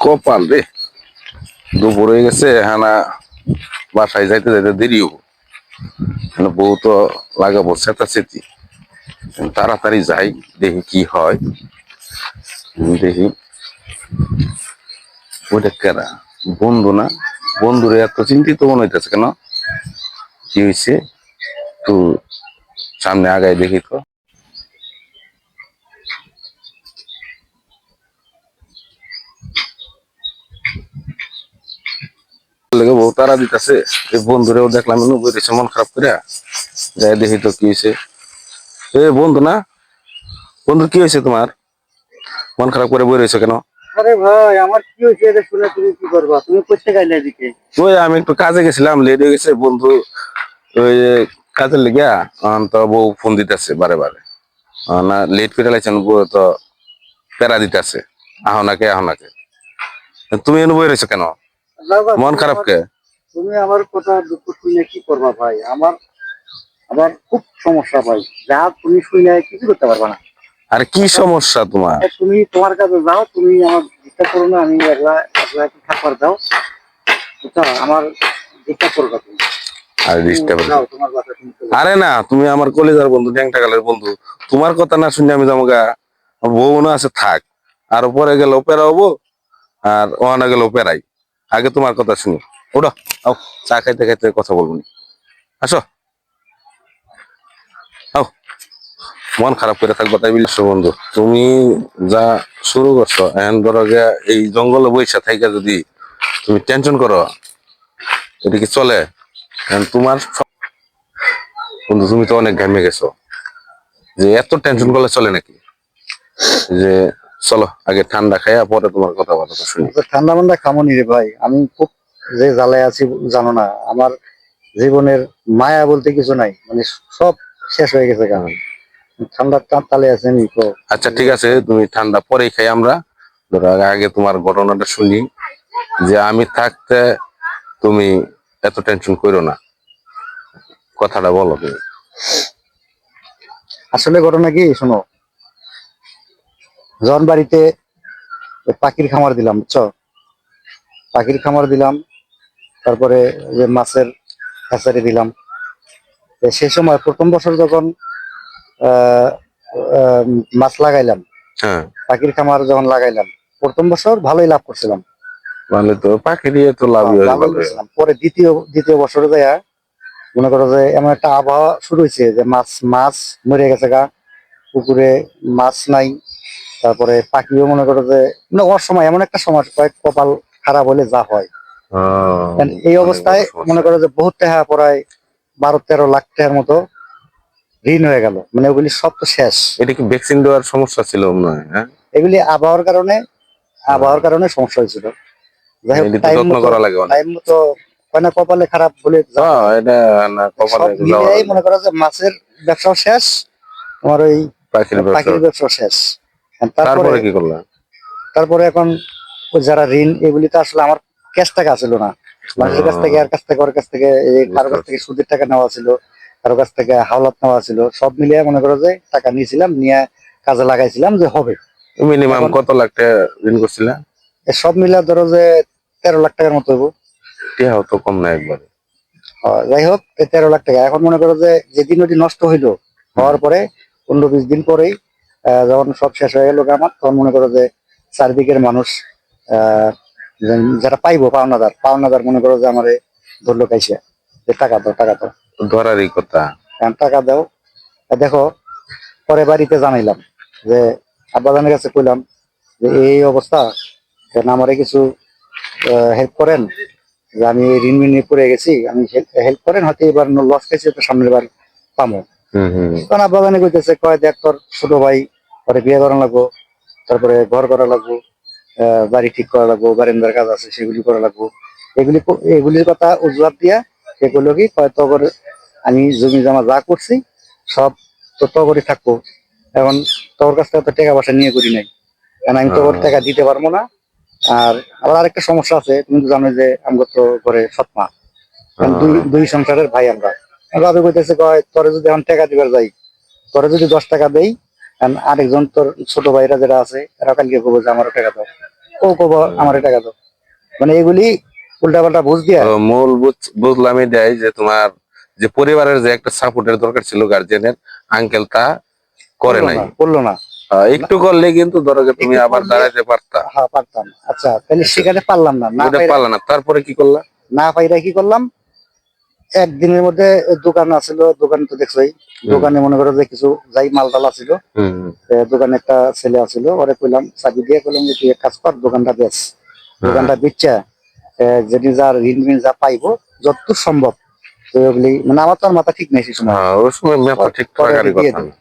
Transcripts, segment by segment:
কপাল রে, দুপুর হয়ে গেছে হানা, বাসায় যাইতে যাইতে দেরি হবো। বউ তো লাগাবো চেতাচেতি, তাড়াতাড়ি যাই, দেখি কি হয়। দেখি ওইটা কেরা, বন্ধু না? বন্ধুরে এত চিন্তিত মনে হইতেছে কেন? কি হয়েছে? তো সামনে আগায় দেখি তো। বউ তারা দিতেছে, বন্ধুরেও দেখলাম বইতেছে মন খারাপ করে। যাই দেখি তো কি হয়েছে। বন্ধু না? বন্ধু কি হয়েছে তোমার? মন খারাপ করে বই রয়েছে কেন? আরে ভাই, আমার কি হয়েছে এটা শুনে তুমি কি করবা? তুমি করতে গাইলে এদিকে। ওই আমি একটু কাজে গেছিলাম, লেট হয়ে গেছে বন্ধু। ওই কাজের লিগা তো বউ ফোন দিতেছে বারে বারে। না লেট করে লাইছেন, বউ তো প্যারা দিতেছে, আহ নাকে আহ নাকে। তুমি এনে বই রয়েছো কেন? বাবা, মন খারাপ কে? তুমি আমার কথা দুঃখ শুনে কি করবা ভাই? আমার আবার খুব সমস্যা ভাই। যা তুমি শুনে কিছু করতে পারবা না। আরে কি সমস্যা তোমার? তুমি তোমার কাছে যাও, তুমি আমার ডিস্টার্ব করো না। আমি একলা একলা একটু থাকবার দাও, বুঝছো? আমার ডিস্টার্ব করবা তুমি। আরে ডিস্টার্ব? যাও তোমার বাসা, তুমি চলে যাও। আরে না, তুমি আমার কলেজার বন্ধু, ন্যাংটা কালের বন্ধু। তোমার কথা না শুনে আমি যাবো গা? বউ না আছে থাক, আর পরে গেল পেরা হবো, আর ওখানে গেল পেরাই। আগে তোমার কথা শুনি। ওটা আও, চা খাইতে খাইতে কথা বলবো নি। আসো, আও। মন খারাপ করে থাকবো তাই বলছো বন্ধু? তুমি যা শুরু করছো এখন ধরো গিয়া, এই জঙ্গলে বৈশা থাইকা যদি তুমি টেনশন করো, এটা কি চলে? এখন তোমার বন্ধু, তুমি তো অনেক ঘামে গেছো, যে এত টেনশন করলে চলে নাকি? যে চলো আগে ঠান্ডা খাইয়া পরে তোমার কথাবার্তা শুনি। ঠান্ডা মান্ডা খামনি রে ভাই, আমি খুব যে জ্বালায় আছি জানো না। আমার জীবনের মায়া বলতে কিছু নাই, মানে সব শেষ হয়ে গেছে গা। ঠান্ডার তালে আছে আমি তো। আচ্ছা ঠিক আছে, তুমি ঠান্ডা পরেই খাই আমরা। ধরো আগে তোমার ঘটনাটা শুনি, যে আমি থাকতে তুমি এত টেনশন করো না, কথাটা বলো তুমি। আসলে ঘটনা কি শোনো, জন বাড়িতে পাখির খামার দিলাম, বুঝছো? পাখির খামার দিলাম, তারপরে যে মাছের হ্যাচারি দিলাম। সেই সময় প্রথম বছর যখন আহ আহ, মাছ লাগাইলাম, হ্যাঁ, পাখির খামার যখন লাগাইলাম, প্রথম বছর ভালোই লাভ করছিলাম। মানে তো পাখি দিয়ে তো লাভই হয় ভালোই ভালো। করছিলাম। পরে দ্বিতীয় বছরে যাইয়া মনে করো যে এমন একটা আবহাওয়া শুরু হয়েছে যে মাছ মাছ মরে গেছে গা, পুকুরে মাছ নাই। তারপরে পাখিও মনে করো যে মানে অসময়, এমন একটা সময় কয়েক কপাল খারাপ হলে যা হয়। এই অনেক বড় অবস্থায় মনে সমস্যা। করো যে বহুত টাকা প্রায় 12-13 লাখ টাকার মতো ঋণ হয়ে গেল, মানে ওগুলি সব তো শেষ। এটা কি ভ্যাকসিন দেওয়ার সমস্যা ছিল মনে হয়? হ্যাঁ, এগুলি আবহাওয়ার কারণে সমস্যা হয়েছিল। যাই হোক, এটা তো টাইম যত্ন মতো করা লাগে অনেক। টাইম মতো হয় না, কপালে খারাপ বলে যা হয়। এটা না কপালে সব যাওয়া মিলিয়ে লাগে। মনে করো যে মাছের ব্যবসাও শেষ, তোমার ওই পাখির ব্যবসা। পাখির ব্যবসাও শেষ। তারপরে তারপরে কি করলাম? তারপরে এখন ওই যারা ঋণ, এগুলি তো আসলে আমার ক্যাশ টাকা ছিল না। মানুষের কাছ থেকে, এর কাছ থেকে, ওর কাছ থেকে, কারো বুঝতে কাছ থেকে পারছি। সুদের টাকা নেওয়া ছিল, কারো কাছ থেকে হাওলাত নেওয়া ছিল। সব মিলিয়ে মনে করো যে টাকা নিয়েছিলাম, নিয়ে কাজে লাগাইছিলাম যে হবে। মিনিমাম এখন কত লাখ টাকা ঋণ করছিলা? সব মিলিয়ে ধরো যে 13 লাখ টাকার মতো হইব। টিহাও তো কম না একবারে। যাই হোক, 13 লাখ টাকা এখন মনে করো যে যেদিন ওটি নষ্ট হইলো, হুম। হওয়ার পরে 15-20 দিন পরেই যখন সব শেষ হয়ে গেল আমার, তখন মনে করো যে চারদিকের মানুষ, আহ যারা পাইবো পাওনাদার মনে করো যে আমারে ধরলো কাইছে, যে টাকা দাও টাকা দাও। ধরারই কথা। এখন টাকা দাও। দেখো, পরে বাড়িতে জানাইলাম যে আব্বাজানের কাছে কইলাম যে এই অবস্থা, কেন আমারে কিছু হেল্প করেন, যে আমি ঋণ নিয়ে পড়ে গেছি, আমি হেল্প করেন, হয়তো এবার লস খাইছি, তো সামনের বার পামো। হম হম। তখন আব্বাজানে কইতেছে, কয় দেখ তোর ছোট ভাই, পরে বিয়ে করানো লাগবো, তারপরে ঘর করা লাগবো, বাড়ি ঠিক করা লাগবো, বারিন্দার কাজ আছে সেগুলি করা লাগবো। এগুলির কথা অজুহাত দিয়া সে করলো কি, হয়তো করে আমি জমি জমা যা করছি সব তো তগরই থাকবো। এখন তোর কাছ থেকে তো টাকা পয়সা নিয়ে করি নাই, কারণ আমি তোর টাকা দিতে পারবো না। আর আবার আরেকটা সমস্যা আছে, তুমি তো জানো যে আমরা তো ঘরে সৎমা, দুই দুই সংসারের ভাই আমরা। ভাবে কইতেছে, কয় তোরে যদি এখন টাকা দিবার যাই, তোরে যদি 10 টাকা দেই, আরেকজন তোর ছোট ভাইরা যারা আছে এরা কালকে বলবো যে আমারও টাকা দাও। ও কব আমার টাকা দাও, মানে এগুলি উল্টাপাল্টা বুঝ দিয়া তো মূল বুঝলাম এটাই যে তোমার যে পরিবারের যে একটা সাপোর্টের দরকার ছিল গার্জিয়ানের, আঙ্কেল তা করে নাই। করলো না। একটু করলে কিন্তু ধরো যে তুমি একটু আবার করলে দাঁড়াইতে পারতা। হ্যাঁ পারতাম। আচ্ছা তাহলে আচ্ছা, সেখানে পারলাম না, ওইটা পারলা না, তারপরে কি করলা? না পাইরা কি করলাম, একদিনের মধ্যে দোকান আছিল, দোকান তো দেখছোই, হুম দোকানে মনে করো যে কিছু যাই মাল টাল আছিল, হুম হুম, দোকানে একটা ছেলে আছিল, ওরে কইলাম চাবি দিয়ে কইলাম যে তুই এক কাজ কর, দোকানটা বেচ, হ্যাঁ দোকানটা বেচা যেটি যার ঋণ মিন যা পাইবো যতদূর সম্ভব, তো ওগুলি মানে আমার তো আর মাথা ঠিক নেই সেই সময়, হ্যাঁ, ওই সময় ম্যাপটা ঠিক পরে থাকারই দিয়ে কথা দেব। না।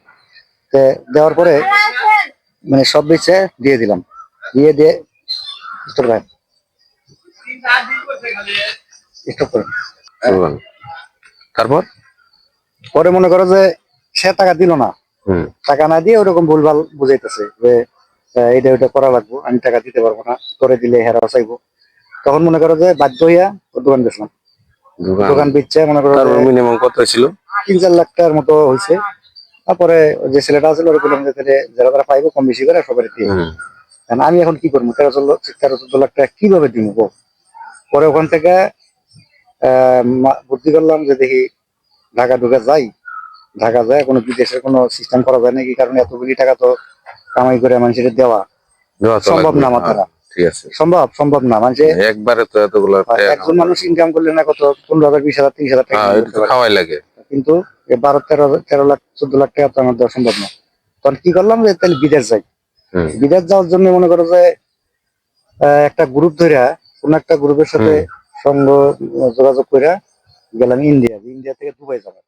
দেওয়ার পরে মানে সব বেচে দিয়ে দিলাম, দিয়ে দিয়ে স্টপ রাখ, স্টপ করে। বুঝলাম। তারপর পরে মনে করো যে সে টাকা দিল না, হুম টাকা না দিয়ে ওরকম ভুলভাল বুঝাইতেছে যে এটা ওইটা করা লাগবো, আমি টাকা দিতে পারবো না, করে দিলে হেরা চাইবো। তখন মনে করো যে বাধ্য হইয়া ওর দোকান বেচলাম, দোকান, দোকান বেচছে মনে করো যে তারপর মিনিমাম কত ছিল? 3-4 লাখ টাকার মতো হয়েছে। তারপরে ওই যে ছেলেটা আছে ওরা বললাম যে তাহলে যারা তারা পাইবো কম বেশি করে সবাই দিয়ে দিবো। হুম কারণ আমি এখন কি করবো, 13-14 লাখ টাকা কিভাবে দিব? পরে ওখান থেকে বুদ্ধি করলাম যে দেখি ঢাকা ঢুকে যাই, ঢাকা যায় কোনো বিদেশের কোনো সিস্টেম করা যায় নাকি, কারণ এতগুলি টাকা তো কামাই করে মানুষের দেওয়া দেওয়া তো সম্ভব লাগবে, না আমার হ্যাঁ দ্বারা, ঠিক আছে। সম্ভব না মানুষে। একবারে তো এতগুলো টাকা একজন কামানো মানুষ সম্ভব না। ইনকাম করলে না কত 15,000 20,000 30,000 টাকা হ্যাঁ, ইনকাম এটা করতে তো পারে, খাওয়াই লাগে। কিন্তু 12-13 লাখ 14 লাখ টাকা তো আমার দেওয়া সম্ভব না। তখন কি করলাম যে তাহলে বিদেশ যাই, হুম বিদেশ যাওয়ার জন্য মনে করো যে একটা গ্রুপ ধইরা কোন একটা গ্রুপের সাথে হুম, সঙ্গ যোগাযোগ কইরা গেলাম ইন্ডিয়া, ইন্ডিয়া থেকে দুবাই যাবো।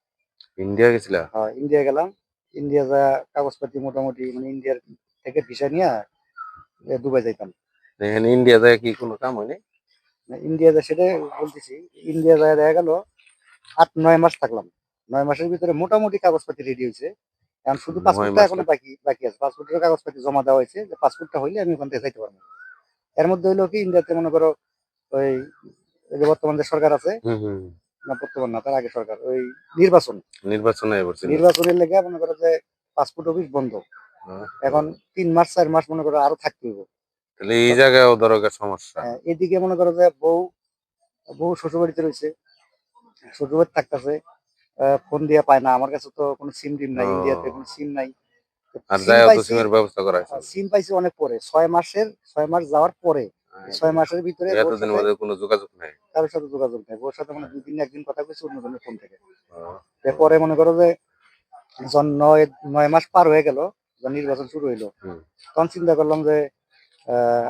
ইন্ডিয়া গেছিলা? ইন্ডিয়া গেলাম, ইন্ডিয়া যা কাগজপাতি মোটামুটি মানে ইন্ডিয়ার থেকে ভিসা নিয়ে দুবাই যাইতাম। এখানে ইন্ডিয়া যায় কি কোনো কাম হয়নি? ইন্ডিয়া যা সেটা বলতেছি, ইন্ডিয়া যায় দেখা গেল 8-9 মাস থাকলাম, 9 মাসের ভিতরে মোটামুটি কাগজপাতি রেডি হয়েছে, এখন শুধু 9 পাসপোর্টটা মাস এখনো লাগে? বাকি বাকি আছে, পাসপোর্টের কাগজপাতি জমা দেওয়া হয়েছে, যে পাসপোর্টটা হইলে আমি ওখান থেকে যাইতে পারবো। এর মধ্যে হইলো কি ইন্ডিয়াতে মনে করো ওই এই যে বর্তমান যে সরকার আছে, হুম হুম, না বর্তমান না তার আগে সরকার, ওই নির্বাচন, নির্বাচনে এবার ছিল। নির্বাচনের লেগে মনে করো যে পাসপোর্ট অফিস বন্ধ, এখন 3 মাস 4 মাস মনে করো আরো থাকতে হইব। তাহলে এই জায়গায়ও ধরো একটা সমস্যা। এদিকে মনে করো যে বউ বউ শ্বশুরবাড়িতে রয়েছে, শ্বশুরবাড়ি থাকতেছে, ফোন দিয়ে পায় না, আমার কাছে তো কোনো সিম টিম নাই, ইন্ডিয়াতে কোনো ও, সিম নাই। আর সিম যাইও তো পাইছি, সিমের ব্যবস্থা করা হয়েছে না। সিম পাইছি অনেক পরে, 6 মাস যাওয়ার পরে, এই 6 মাসের ভিতরে বোর এতদিনের সাথে মধ্যে কোনো যোগাযোগ নেই। কারোর সাথে যোগাযোগ নেই, বোর সাথে মানে 2 দিন 1 দিন কথা কইছি অন্য জনের ফোন থেকে। ও, এরপরে মনে করো যে যখন 9 মাস পার হয়ে গেল, যখন নির্বাচন শুরু হইলো, হুম, তখন চিন্তা করলাম যে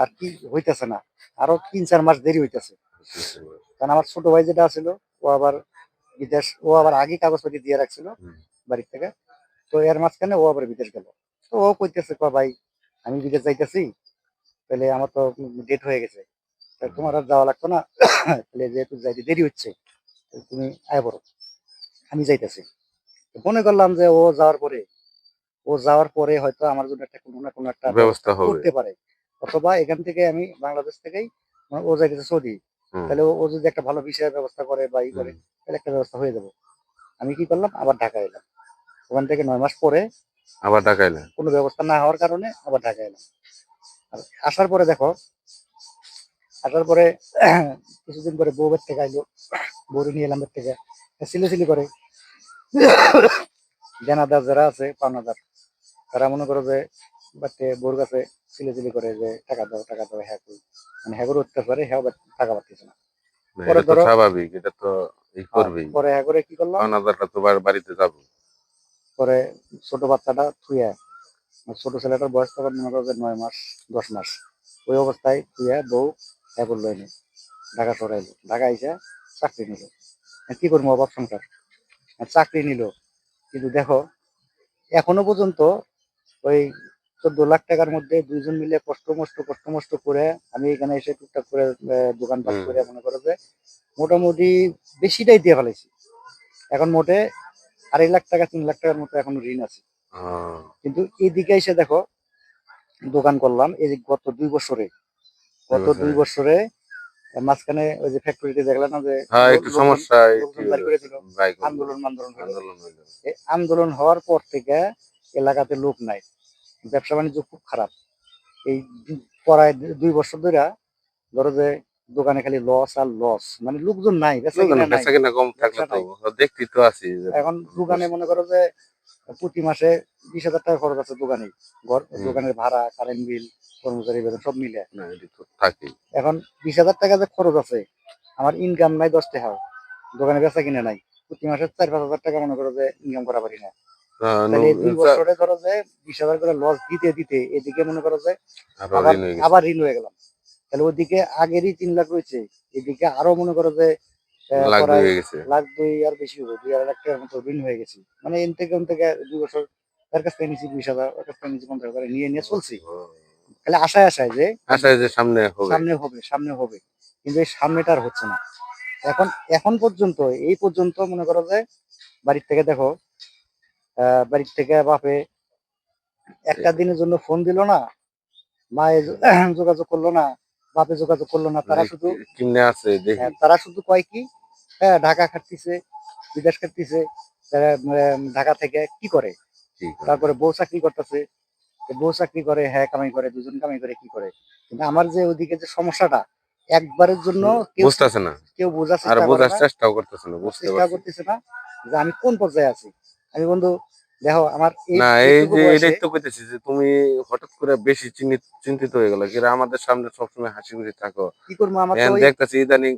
আর কি হইতেছে না, আরো 3-4 মাস দেরি হইতেছে। কারণ আমার ছোট ভাই যেটা ছিল, ও আবার বিদেশ, ও আবার আগে কাগজপাতি দিয়ে রাখছিল হুম, বাড়ির থেকে, তো এর মাঝখানে ও আবার বিদেশ গেল। তো ও কইতেছে ভাই আমি বিদেশ যাইতেছি, তাহলে আমার তো ডেট হয়ে গেছে, তা তোমার আর যাওয়া লাগতো না, তাহলে যেহেতু যাইতে দেরি হচ্ছে তাহলে তুমি আয় পড়ো, আমি যাইতেছি। মনে করলাম যে ও যাওয়ার পরে হয়তো আমার জন্য একটা কোনো না কোনো একটা ব্যবস্থা ব্যবস্থা হবে। করতে পারে, অথবা এখান থেকে আমি বাংলাদেশ থেকেই মানে ও যাইতেছে সৌদি, হুম তাহলে ও যদি একটা ভালো বিষয়ের ব্যবস্থা করে বা ই হুম, করে, তাহলে একটা ব্যবস্থা হয়ে যাবে। আমি কি করলাম, আবার ঢাকা এলাম, ওখান থেকে 9 মাস পরে আবার টাকা এলে? কোনো ব্যবস্থা না হওয়ার কারণে আবার ঢাকা এলাম। আর আসার পরে দেখো, আসার পরে কিছুদিন পরে বউ বের থেকে আইলো, বউ নিয়ে এলাম বের থেকে, সিলি করে দেনাদার যারা আছে পাওনাদার, তারা মনে করো যে বাড়িতে বউর কাছে সিলি করে যে টাকা দাও, হ্যাঁ কই, মানে হ্যাঁ করে উঠতে পারে, হ্যাঁ টাকা পাচ্ছে না। না, পরে এটা তো ধরো স্বাভাবিক, এটা তো ই করবেই। পরে হ্যাঁ করে কি করলাম, পাওনাদাররা তো বাড়িতে যাবো। পরে ছোট বাচ্চাটা থুইয়া, ছোট ছেলেটার বয়স তখন মনে করো যে 9 মাস 10 মাস, ওই অবস্থায় থুইয়া বউ হ্যাঁ করলো এনে ঢাকা শহরে এলো, ঢাকা আইসা চাকরি নিল। কি করবো, অভাব সংসার, চাকরি নিল, কিন্তু দেখো এখনো পর্যন্ত ওই 14 লাখ টাকার মধ্যে দুইজন মিলে কষ্ট মষ্ট করে আমি এখানে এসে টুকটাক করে দোকানপাট হুম করে মনে করো যে মোটামুটি বেশিটাই দিয়ে ফেলাইছি। এখন মোটে 2.5 লাখ টাকা 3 লাখ টাকার মতো এখন ঋণ আছে। ও, কিন্তু এইদিকে এসে দেখো দোকান করলাম এই যে গত 2 বছরে, দুই গত দুই বছরে? বছরে মাঝখানে ওই যে ফ্যাক্টরিতে দেখলাম না যে হ্যাঁ, একটু লোকজন সমস্যা লোকজন বাইর করে দিল, বাই করলো, আন্দোলন হলো। আন্দোলন হইলো। এই আন্দোলন হওয়ার পর থেকে এলাকাতে লোক নাই, ব্যবসা বাণিজ্য খুব খারাপ। এই প্রায় 2 বছর ধরে ধরো যে দোকানে খালি লস আর লস, মানে লোকজন নাই, বেচা কিনা নাই। বেচা কিনা কম থাকলে ব্যবসা তো দেখতেই তো আছি যে এখন দোকানে মনে করো যে প্রতি মাসে 20,000 টাকা খরচ আছে দোকানে, দোকানের ভাড়া, কারেন্ট বিল, কর্মচারী বেতন সব মিলে। না এটি তো থাকেই। এখন 20,000 টাকা যে খরচ আছে, আমার ইনকাম নাই 10 টাকা, দোকানে বেচা কিনা নাই, প্রতি মাসে 4-5 হাজার টাকা মনে করো যে ইনকাম করা পারি না। তাহলে 2 বছরে ধরো যে 20,000 করে লস দিতে দিতে এদিকে মনে করো যে আরো আবার ঋণ হয়ে গেছে। আবার ঋণ হয়ে গেলাম। তাহলে ওদিকে আগেরই 3 লাখ রয়েছে, এদিকে আরো মনে করো যে লাখ প্রায় হয়ে গেছে। লাখ 2 আর বেশি হবে, 2-2.5 লাখ টাকার মতো ঋণ হয়ে গেছি। মানে এন থেকে 2 বছর তার কাছ থেকে নিয়েছি 20,000, ওর কাছ থেকে নিয়েছি 50,000 নিয়ে নিয়ে চলছি, খালি আশায় আশায় যে আশায় যে সামনে হবে। সামনে হবে, কিন্তু এই সামনেটা আর হচ্ছে না। এখন এখন পর্যন্ত এই পর্যন্ত মনে করো যে বাড়ির থেকে দেখো, বাড়ির থেকে বাপে একটা দিনের জন্য ফোন দিল না, মায়ে যোগাযোগ করলো না, বাপে যোগাযোগ করলো না, তারা শুধু কিমনে আছে দেখি। তারা শুধু কয় কি, হ্যাঁ ঢাকা খাটতিছে, বিদেশ খাটতিছে, তারা ঢাকা থেকে কি করে, ঠিক আছে। তারপরে বউ চাকরি করতেছে, বউ চাকরি করে, হ্যাঁ কামাই করে, দুজন কামাই করে, কি করে। কিন্তু আমার যে ওইদিকে যে সমস্যাটা একবারের জন্য বুঝতেছে না, কেউ বোঝার আর চেষ্টা করে বোঝার না, চেষ্টাও করতেছে না, বুঝতে চেষ্টা পারছি। করতেছে না যে আমি কোন পর্যায়ে আছি। আমি বন্ধু দেখো আমার না এই এইটুকু যে বয়সে এটাই তো কইতেছি যে তুমি হঠাৎ করে বেশি চিন্তিত হয়ে গেল, কিরা আমাদের সামনে সবসময় হাসি খুশি থাকো, কি করবো, আমার তো এখন দেখতেছি ইদানিং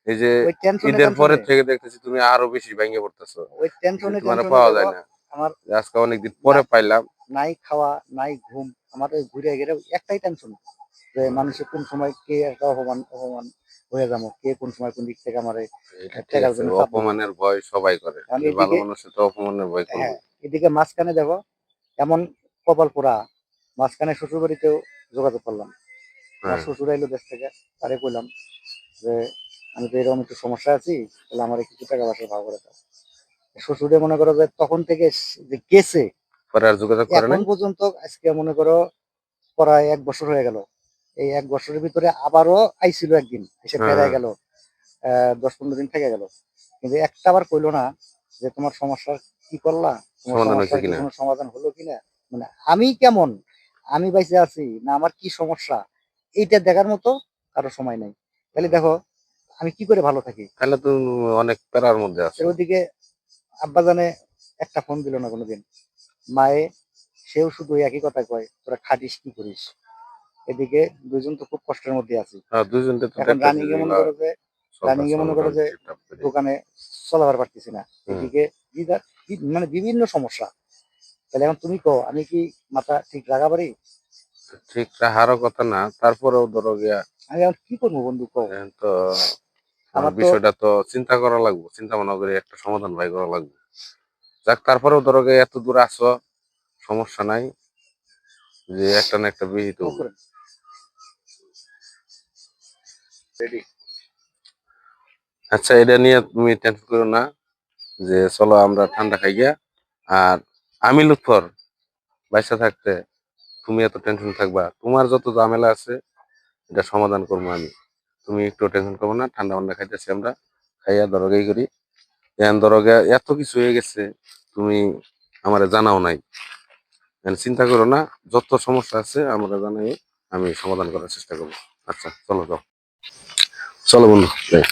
এই যে ওই টেনশনে ঈদের পরে টেনশনে থেকে দেখতেছি তুমি আরো বেশি ভেঙে পড়তেছো, ওই টেনশনে তোমার টেনশনে পাওয়া দেখো যায় না। আমার আজকে অনেকদিন পরে পাইলাম। নাই খাওয়া নাই ঘুম, আমার ওই ঘুরে ঘিরে একটাই টেনশন, যে মানুষের কোন সময় কে একটা অপমান অপমান হয়ে যাবো, কে কোন সময় কোন দিক থেকে আমার এটা ঠিক টেকার আছে, জন্য চাপ দিবে। অপমানের ভয় সবাই করে, কারণ ভালো এদিকে, মানুষের তো অপমানের ভয় করবে। হ্যাঁ এদিকে মাঝখানে দেখো এমন কপাল পোড়া, মাঝখানে শ্বশুর বাড়িতেও যোগাযোগ করলাম, আমার হ্যাঁ শ্বশুর আইলো দেশ থেকে, তারে কইলাম যে আমি তো এরকম একটু সমস্যা আছি, তাহলে আমার কিছু টাকা পয়সা ভাগ করে দাও। শ্বশুরে মনে করো যে তখন থেকে যে গেছে পরে আর যোগাযোগ করে এখন নাই। পর্যন্ত, আজকে মনে করো প্রায় 1 বছর হয়ে গেল। এই 1 বছরের ভিতরে আবারও আইছিল একদিন, এসে হ্যাঁ ফেরাই গেল, 10-15 দিন থেকে গেল, কিন্তু একটা আবার কইলো না যে তোমার সমস্যার কি করলা, তোমার সমাধান হয়েছে সমস্যার কি কিনা। কোনো সমাধান হলো কিনা, মানে আমি কেমন, আমি বাইসে আছি না আমার কি সমস্যা, এইটা দেখার মতো কারো সময় নাই। তাহলে দেখো আমি কি করে ভালো থাকি। তাহলে তো অনেক প্যারার মধ্যে এর আছো। ওদিকে আব্বা জানে একটা ফোন দিল না কোনোদিন, মায়ে সেও শুধু ওই একই কথা কয় তোরা খাটিস কি করিস। এদিকে দুইজন তো খুব কষ্টের মধ্যে আছি। দুইজনকে তো এখন দেখতেছি রানিং এ মনে যেগুলা করো যে চলতেছে টুকটাক করে। দোকানে চলাবার পারতেছি না, হুম। এদিকে মানে বিভিন্ন সমস্যা। তাহলে এখন তুমি কো আমি কি মাথা ঠিক রাখা পারি? ঠিক রাহারও কথা না, তারপরেও ধরো গিয়া আমি এখন কি করবো বন্ধু কো? এখন তো আমার আমার তো বিষয়টা তো চিন্তা করা লাগবে, চিন্তা ভাবনা করে একটা সমাধান ভাই করা লাগবে। যাক তারপরেও ধরো গিয়া এত দূর আসো, সমস্যা নাই, যে একটা না একটা বিহিত হবে। রেডি। আচ্ছা এটা নিয়ে তুমি টেনশন করো না, যে চলো আমরা ঠান্ডা খাই গিয়া। আর আমি লুৎফর বাইসা থাকতে তুমি এত টেনশন থাকবা, তোমার যত ঝামেলা আছে এটা সমাধান করবো আমি। তুমি একটু টেনশন করবো না, ঠান্ডা ঠান্ডা খাইতেছি আমরা, খাইয়া দরগাই করি। এখন দরগা এত কিছু হয়ে গেছে, তুমি আমারে জানাও নাই। এখন চিন্তা করো না, যত সমস্যা আছে আমরা জানাই, আমি সমাধান করার চেষ্টা করবো। আচ্ছা চলো যাও, চলো বন্ধু যাই।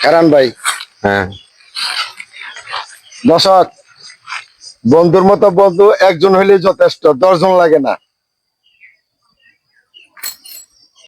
কারণ ভাই, হ্যাঁ দর্শক, বন্ধুর মতো বন্ধু একজন হইলে যথেষ্ট, 10 জন লাগে না।